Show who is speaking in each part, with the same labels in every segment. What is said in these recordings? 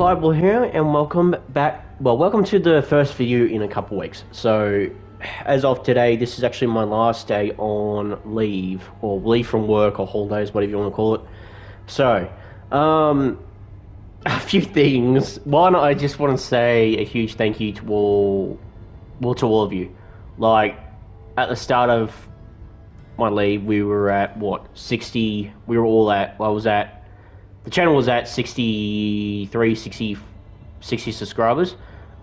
Speaker 1: Diablo here, and welcome back. Well, welcome to the first video in a couple weeks. So, as of today, this is actually my last day on leave, or leave from work, or holidays, whatever you want to call it. So, a few things. One, I just want to say a huge thank you to all of you. Like, at the start of my leave, we were at, what, 60, the channel was at 63, 60 subscribers.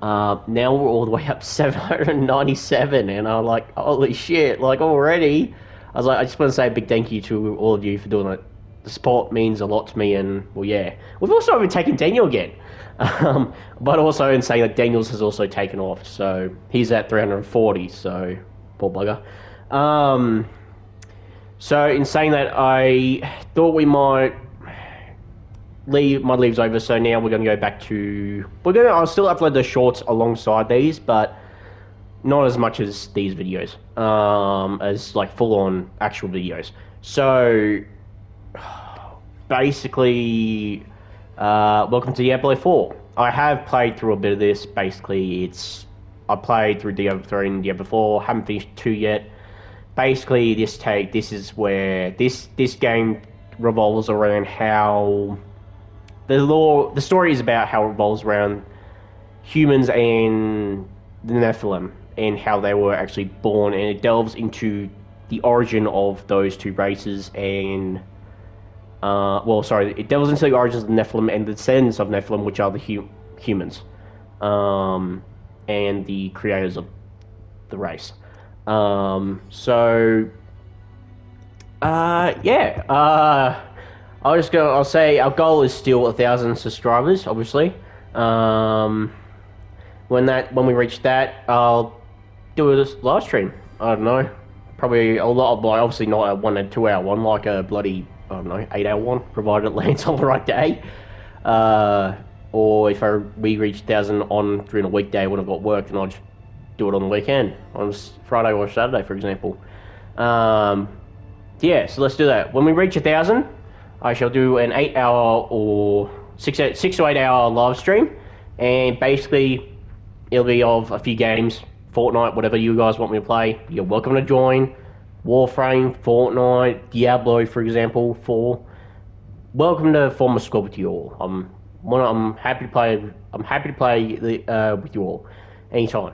Speaker 1: Now we're all the way up to 797, and I'm like, holy shit, like already. I was like, I just want to say a big thank you to all of you for doing it. The support means a lot to me, and, well, yeah. We've also overtaken Daniel again. But also in saying that Daniel's has also taken off, so he's at 340, so poor bugger. So in saying that, I thought we might my leave's over, so now we're going to go back to... I'll still upload the shorts alongside these, but not as much as these videos, as like full-on actual videos. So, basically, welcome to Diablo 4. I have played through a bit of this. Basically, I played through Diablo 3 and Diablo 4, haven't finished 2 yet. Basically, this is where this game revolves around how... The story is about how it revolves around humans and the Nephilim and how they were actually born, and it delves into the origin of those two races and it delves into the origins of the Nephilim and the descendants of Nephilim, which are the humans, and the creators of the race. I'll say our goal is still 1,000 subscribers, obviously. When we reach that, I'll do a live stream. I don't know, probably a lot, obviously not a 1 and 2 hour one, like a bloody, I don't know, 8 hour one, provided it lands on the right day. Or if we reach 1,000 during a weekday when I've got work, then I'll just do it on the weekend, on Friday or Saturday, for example. Yeah, so let's do that. When we reach 1,000, I shall do an 8 hour or 6 to 8 hour live stream, and basically it'll be of a few games, Fortnite, whatever you guys want me to play. You're welcome to join. Warframe, Fortnite, Diablo, for example, 4. Welcome to form a squad with you all. I'm happy to play. I'm happy to play with you all anytime.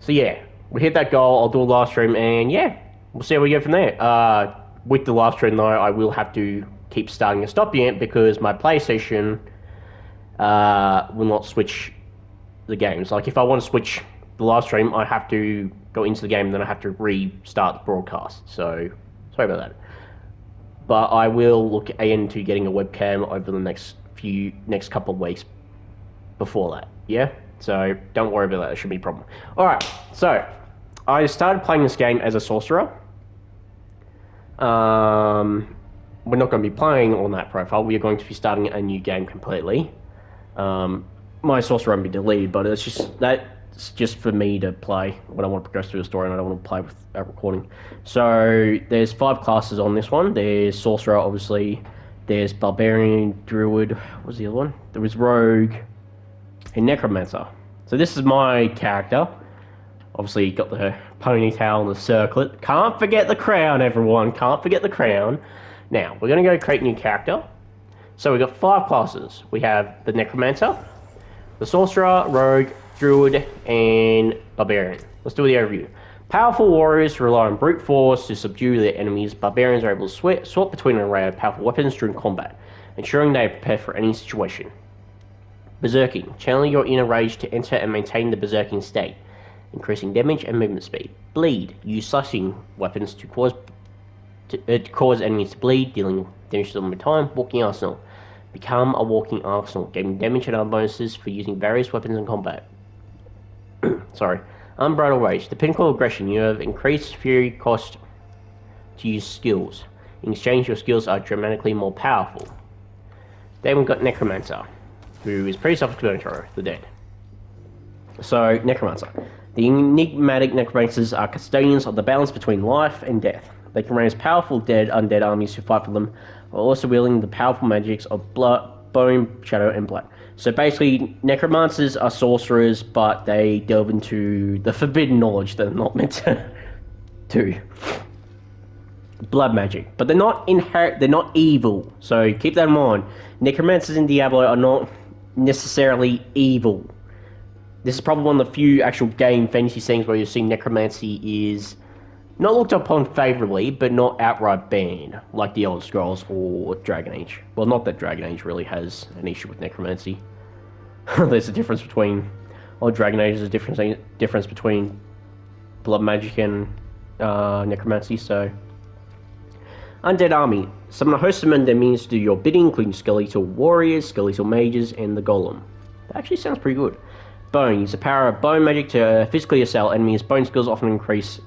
Speaker 1: So yeah, we hit that goal. I'll do a live stream, and yeah, we'll see how we go from there. With the live stream though, I will have to keep starting and stopping it because my PlayStation will not switch the games. Like if I want to switch the live stream, I have to go into the game and then I have to restart the broadcast. So sorry about that. But I will look into getting a webcam over the next couple of weeks before that. Yeah? So don't worry about that, it shouldn't be a problem. Alright, so I started playing this game as a sorcerer. We're not going to be playing on that profile. We are going to be starting a new game completely. My sorcerer won't be deleted, but that's just for me to play when I want to progress through the story and I don't want to play without recording. So there's 5 classes on this one. There's sorcerer, obviously. There's barbarian, druid. What was the other one? There was rogue and necromancer. So this is my character. Obviously, got the ponytail and the circlet. Can't forget the crown, everyone. Can't forget the crown. Now, we're going to go create a new character. So we've got 5 classes. We have the necromancer, the sorcerer, rogue, druid, and barbarian. Let's do the overview. Powerful warriors rely on brute force to subdue their enemies. Barbarians are able to swap between an array of powerful weapons during combat, ensuring they are prepared for any situation. Berserking. Channel your inner rage to enter and maintain the berserking state, increasing damage and movement speed. Bleed. Use slashing weapons to cause enemies to bleed, dealing damage to them over time. Walking arsenal. Become a walking arsenal, gaining damage and other bonuses for using various weapons in combat. Sorry. Unbridled rage. The pinnacle of aggression. You have increased fury cost to use skills. In exchange, your skills are dramatically more powerful. Then we've got necromancer, who is pretty self-explanatory, the dead. So, necromancer. The enigmatic necromancers are custodians of the balance between life and death. They can raise powerful undead armies to fight for them, while also wielding the powerful magics of blood, Bone, Shadow, and Black. So basically, necromancers are sorcerers, but they delve into the forbidden knowledge that they're not meant to do. Blood magic, but they're not they're not evil. So keep that in mind. Necromancers in Diablo are not necessarily evil. This is probably one of the few actual game fantasy things where you see necromancy is not looked upon favorably, but not outright banned, like the Elder Scrolls or Dragon Age. Well, not that Dragon Age really has an issue with necromancy. There's a difference between... Well, Dragon Age is a difference between blood magic and necromancy, so... Undead Army. Summon a host of undead enemies to do your bidding, including skeletal warriors, skeletal mages, and the golem. That actually sounds pretty good. Bone. Use the power of bone magic to physically assail enemies. Bone skills often increase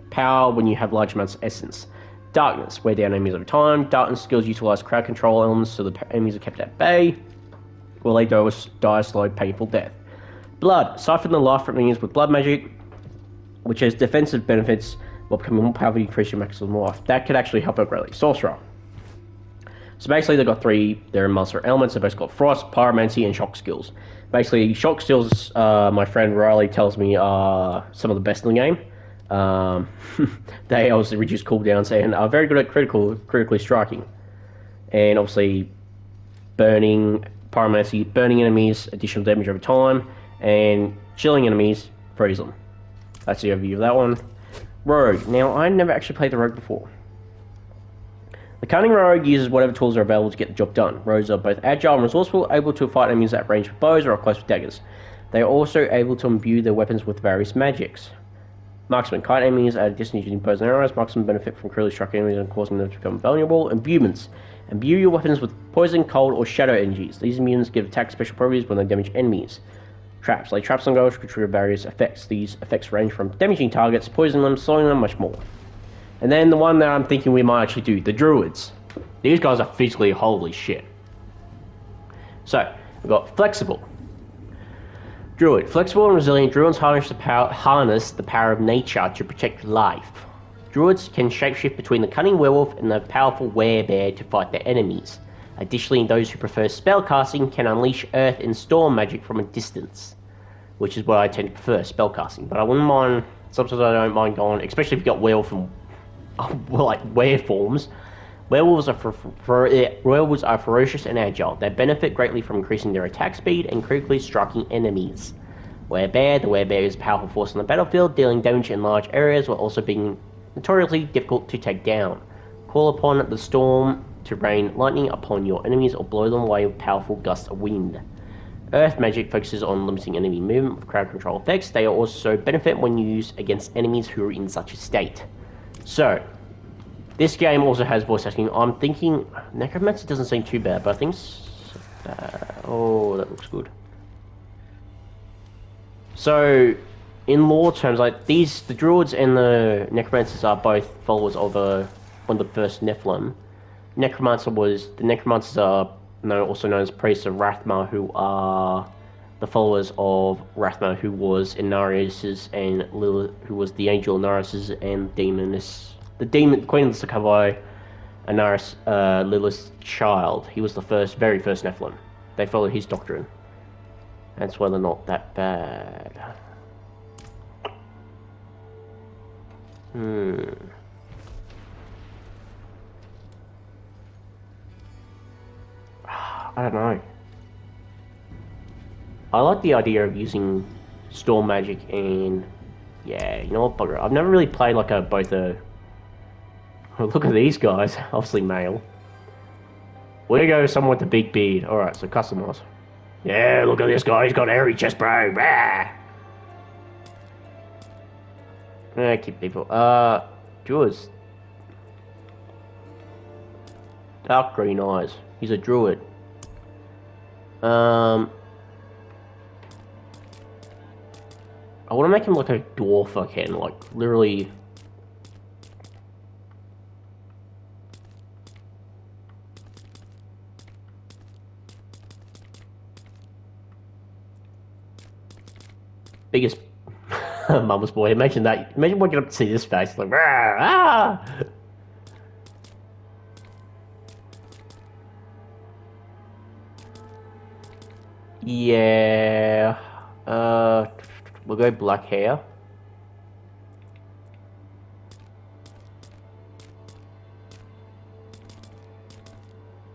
Speaker 1: power when you have large amounts of essence. Darkness. Wear down enemies over time. Darkness skills utilize crowd control elements so the enemies are kept at bay, while they die a slow, painful death. Blood. Siphon the life from enemies with blood magic, which has defensive benefits while becoming more powerful, increase your maximum life. That could actually help out greatly. Sorcerer. So basically they've got three, they're monster elements. They've both got Frost, Pyromancy, and Shock skills. Basically, Shock skills, my friend Riley tells me, are some of the best in the game. They obviously reduce cooldowns and are very good at critically striking. And obviously, burning, Pyromancy, burning enemies, additional damage over time, and chilling enemies, freeze them. That's the overview of that one. Rogue. Now, I never actually played the Rogue before. The cunning rogue uses whatever tools are available to get the job done. Rogues are both agile and resourceful, able to fight enemies at range with bows or close with daggers. They are also able to imbue their weapons with various magics. Marksman. Kite enemies at a distance using bows and arrows. Marksmen benefit from cruelly striking enemies and causing them to become vulnerable. Imbuements. Imbue your weapons with poison, cold, or shadow energies. These imbuements give attack special properties when they damage enemies. Traps. Lay traps on goals, which trigger various effects. These effects range from damaging targets, poisoning them, slowing them, much more. And then the one that I'm thinking we might actually do, the Druids. These guys are physically holy shit. So, we've got Flexible. Druid. Flexible and resilient, Druids harness the power of nature to protect life. Druids can shapeshift between the cunning werewolf and the powerful werebear to fight their enemies. Additionally, those who prefer spellcasting can unleash earth and storm magic from a distance, which is what I tend to prefer, spellcasting. But I wouldn't mind, sometimes I don't mind going, especially if you've got werewolf and wereforms. Werewolves are ferocious and agile. They benefit greatly from increasing their attack speed and critically striking enemies. Werebear. The werebear is a powerful force on the battlefield, dealing damage in large areas while also being notoriously difficult to take down. Call upon the storm to rain lightning upon your enemies or blow them away with powerful gusts of wind. Earth magic focuses on limiting enemy movement with crowd control effects. They also benefit when used against enemies who are in such a state. So, this game also has voice acting. I'm thinking Necromancy doesn't seem too bad, but I think oh, that looks good. So, in lore terms, like the Druids and the Necromancers are both followers of one of the first Nephilim. The Necromancers are also known as priests of Rathma, who are the followers of Rathma, who was Inarius's and Lilith, who was the angel Inarius's and demoness. The Queen of the Sakavai, Inarius, Lilith's child. He was the very first Nephilim. They followed his doctrine. That's why they're not that bad. I don't know. I like the idea of using storm magic and... Yeah, you know what, bugger. I've never really played like both a... Look at these guys. Obviously male. Way to go, someone with a big beard. Alright, so customize. Yeah, look at this guy. He's got a hairy chest, bro. Rah! Keep people. Druids. Dark green eyes. He's a druid. I want to make him like a dwarf if I can, like literally. Biggest mama's boy. Imagine that. Imagine waking up to see this face, like rah, ah. I Yeah. We'll go black hair.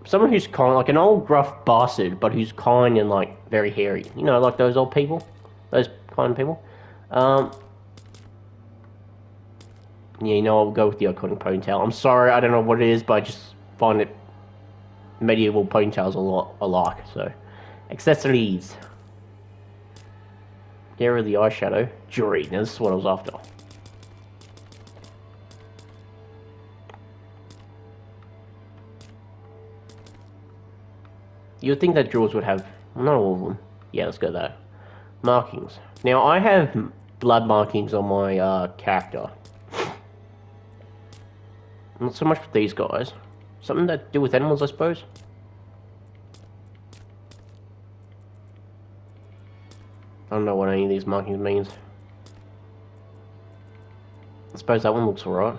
Speaker 1: Someone who's kind, like an old gruff bastard, but who's kind and like very hairy. You know, like those old people, those kind of people. Um, yeah, you know, I'll go with the iconic ponytail. I'm sorry, I don't know what it is, but I just find it medieval ponytails a lot alike. So, accessories. Get rid of the eyeshadow. Jewelry. Now this is what I was after. You would think that jewels would have, not all of them. Yeah, let's go there. Markings. Now I have blood markings on my character. Not so much with these guys. Something that to do with animals, I suppose. I don't know what any of these markings means. I suppose that one looks alright.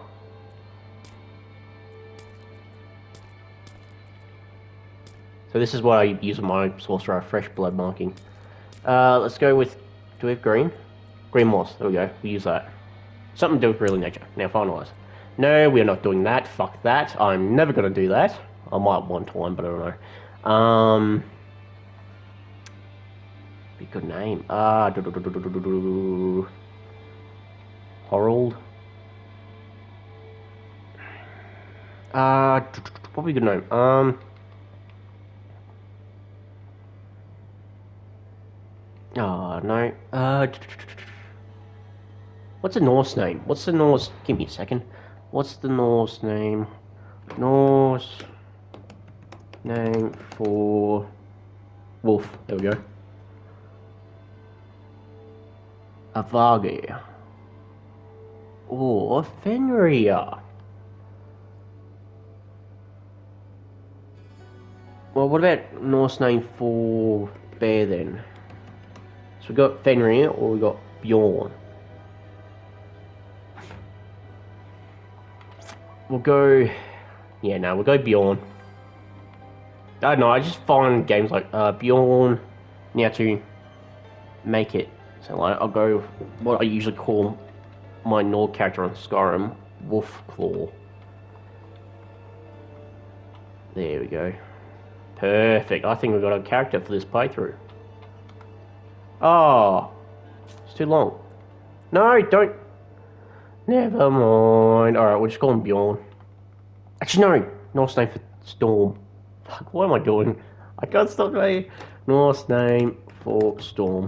Speaker 1: So this is what I use on my sorcerer, fresh blood marking. Let's go with, do we have green? Green moss, there we go, we use that. Something to do with real nature. Now finalise. No, we're not doing that, fuck that, I'm never gonna do that. I might one time, but I don't know. Be a good name. Harold. What would be a good name? Oh, no. What's a Norse name? What's the Norse... Give me a second. What's the Norse name? Norse name for... wolf. There we go. A Vargi. Or Fenrir. Well, what about Norse name for bear then? So we got Fenrir or we got Bjorn. We'll go... Yeah, no, we'll go Bjorn. I don't know, I just find games like Bjorn, now to make it. So like, I'll go with what I usually call my Nord character on Skyrim, Wolf Claw. There we go. Perfect. I think we've got a character for this playthrough. Oh, it's too long. No, don't. Never mind. Alright, we'll just call him Bjorn. Actually, no. Norse name for Storm. Fuck, what am I doing? I can't stop saying Norse name for Storm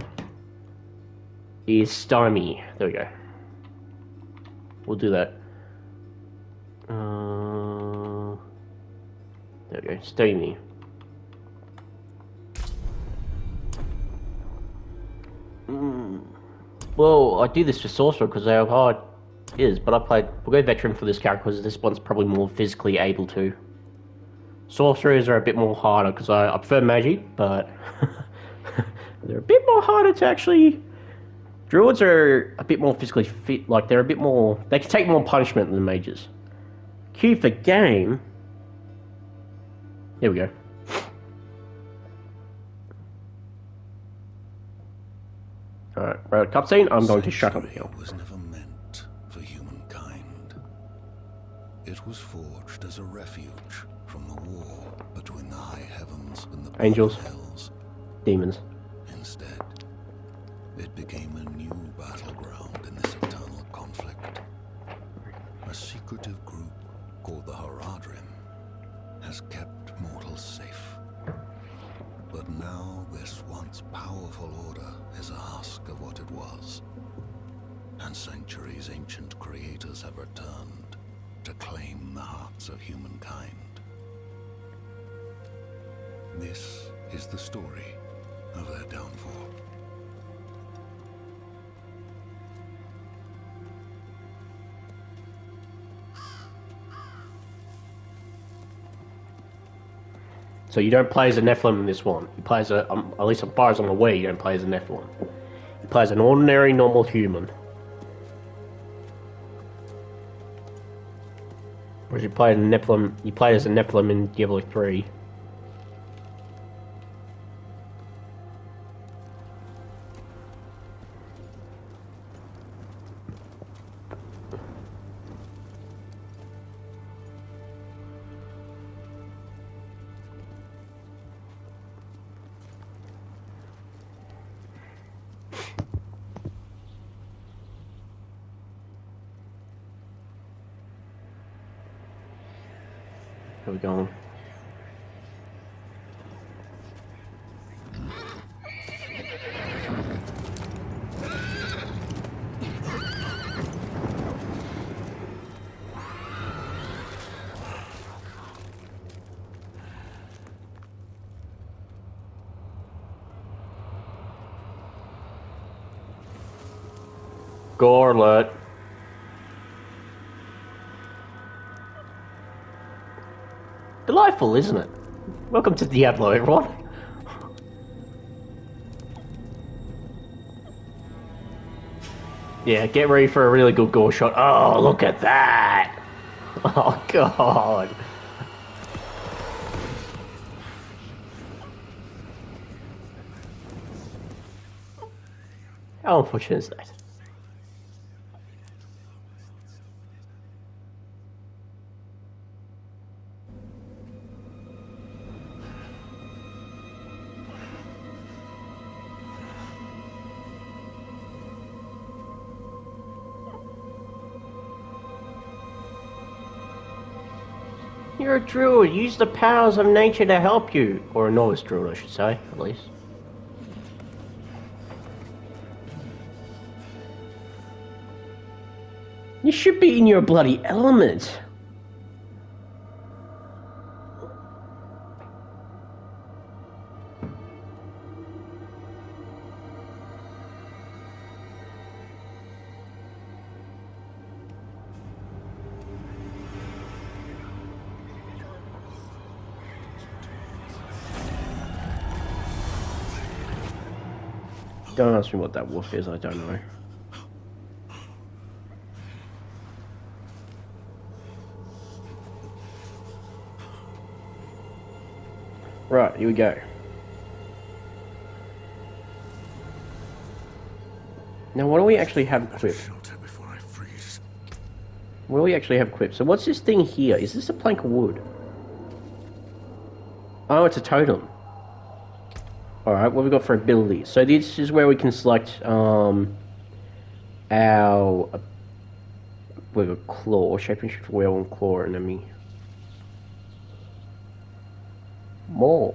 Speaker 1: is Stymie. There we go. We'll do that. There we go. Stymie. Well, I do this for Sorcerer because they have hard is, but we'll go Veteran for this character because this one's probably more physically able to. Sorcerers are a bit more harder because I prefer magic, but they're a bit more harder to actually... Druids are a bit more physically fit, like they're a bit more... They can take more punishment than mages. Q for game... Here we go. Alright, right, cutscene, I'm going to shut up here.
Speaker 2: Was never meant for humankind. It was forged as a refuge from the war between the high heavens and the
Speaker 1: Angels.
Speaker 2: hells.
Speaker 1: Demons.
Speaker 2: Instead, it became a new battleground in this eternal conflict. A secretive group called the Haradrim has kept mortals safe. But now this once powerful order is a husk of what it was. And Sanctuary's ancient creators have returned to claim the hearts of humankind. This is the story of their downfall.
Speaker 1: So you don't play as a Nephilim in this one. You play as a, at least as far as I'm aware, you don't play as a Nephilim. You play as an ordinary, normal human. Whereas you play as a Nephilim, you play as a Nephilim in Diablo 3. we're going. Gore alert. Delightful, isn't it? Welcome to Diablo, everyone. Yeah, get ready for a really good gore shot. Oh, look at that! Oh, God. How unfortunate is that? You're a druid. Use the powers of nature to help you. Or a novice druid, I should say, at least. You should be in your bloody element. Don't ask me what that wolf is, I don't know. Right, here we go. Now, what do we actually have equipped? What do we actually have equipped? So what's this thing here? Is this a plank of wood? Oh, it's a totem. Alright, what have we got for abilities? So this is where we can select our with a claw, shaping for whale and claw enemy. More.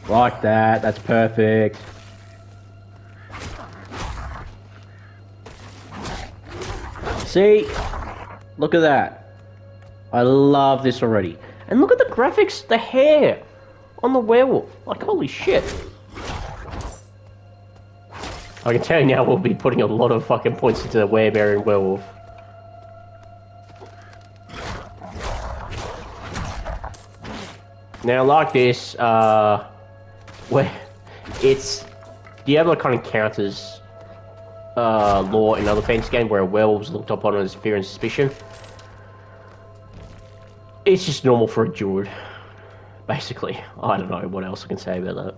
Speaker 1: Like that, that's perfect. See? Look at that. I love this already. And look at the graphics, the hair on the werewolf. Like, holy shit. I can tell you now we'll be putting a lot of fucking points into the werebear werewolf. Now, like this, where it's Diablo kind of counters law in other fantasy games where a werewolf's looked upon as fear and suspicion. It's just normal for a druid, basically. I don't know what else I can say about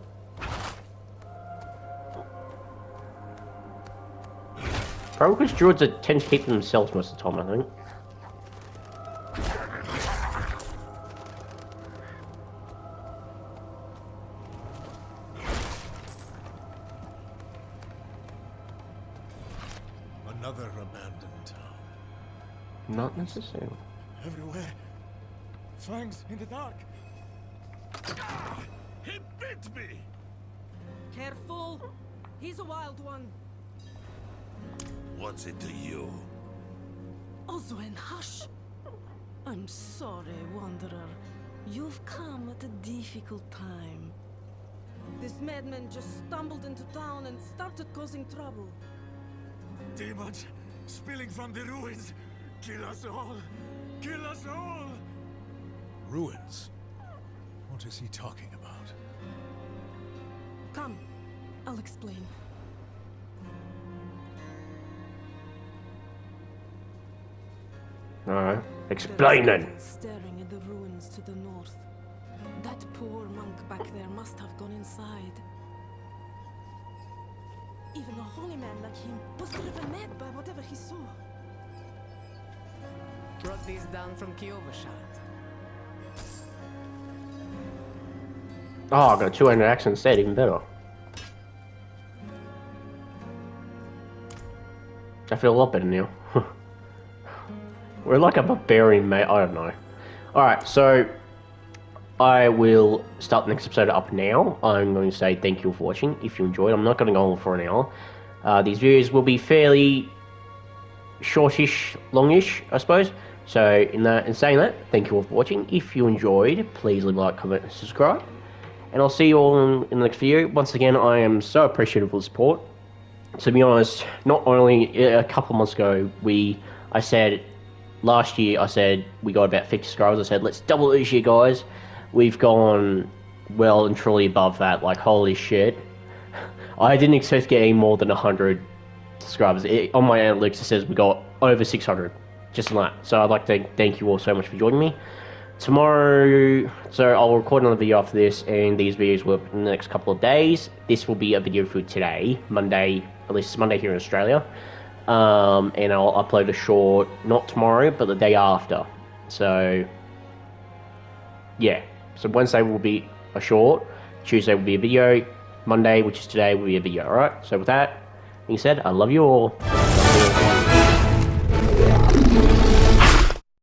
Speaker 1: that. Probably because druids tend to keep them themselves most of the time, I think.
Speaker 2: Another abandoned town.
Speaker 1: Not necessarily.
Speaker 3: Everywhere. Fangs in the dark.
Speaker 2: He bit me!
Speaker 4: Careful! He's a wild one.
Speaker 2: What's it to you?
Speaker 4: Oswin, hush! I'm sorry, Wanderer. You've come at a difficult time. This madman just stumbled into town and started causing trouble.
Speaker 3: Demons spilling from the ruins. Kill us all. Kill us all.
Speaker 2: Ruins? What is he talking about?
Speaker 4: Come, I'll explain.
Speaker 1: Alright, explain then.
Speaker 4: Staring at the ruins to the north. That poor monk back there must have gone inside. Even a holy man like him was driven mad by whatever he saw.
Speaker 5: Brought these down from Kiovashad.
Speaker 1: Oh, I got a 200 accent instead, even better. I feel a lot better now. We're like a barbarian, mate. I don't know. Alright, so I will start the next episode up now. I'm going to say thank you for watching. If you enjoyed, I'm not going to go on for an hour. These videos will be fairly shortish, longish, I suppose. So in saying that, thank you all for watching. If you enjoyed, please leave a like, comment, and subscribe. And I'll see you all in the next video. Once again, I am so appreciative of the support. To be honest, not only a couple of months ago, last year I said we got about 50 subscribers. I said, let's double it this year, guys. We've gone well and truly above that. Like, holy shit. I didn't expect to get any more than 100 subscribers. On my analytics, it says we got over 600. Just on that. So I'd like to thank you all so much for joining me. Tomorrow, so I'll record another video after this, and these videos will in the next couple of days. This will be a video for today, Monday, at least it's Monday here in Australia. And I'll upload a short, not tomorrow, but the day after. So, yeah. So Wednesday will be a short, Tuesday will be a video, Monday, which is today, will be a video, alright? So with that being said, I love you all.